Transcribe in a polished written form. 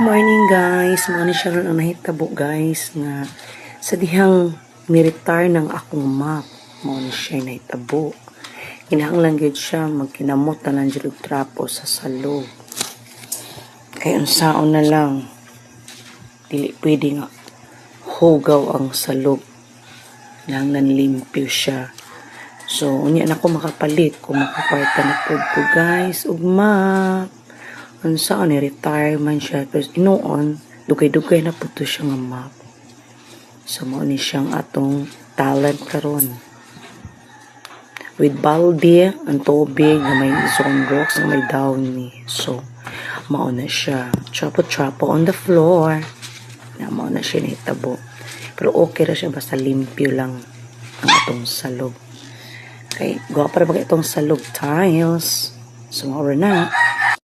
Morning guys, mao ni siya ron ang nahitabo guys nga sa dihang ni-retire ng akong map, mao ni siya nahitabo. Kinahanglan gyud siya magkinamot na lang jud og trapo sa salog. Kay unsaon na lang dili pwede nga hugaw ang salog. Kinahanglan limpyo siya. So unya na ko makapalit kung makakwarta na pud ko guys ug map. Unsa ni retire man siya pero inuon dugay-dugay na puto siya nga map. So mao ni siyang atong talent karon. With balde ang tubig nga may zone rocks nga may downy. So mao na siya. Trapo on the floor. Na mao na siya nahitabo. Pero okay ra siya basta limpyo lang ang atong salog. Kay gwapa ra ba itong salog tiles. So mao na.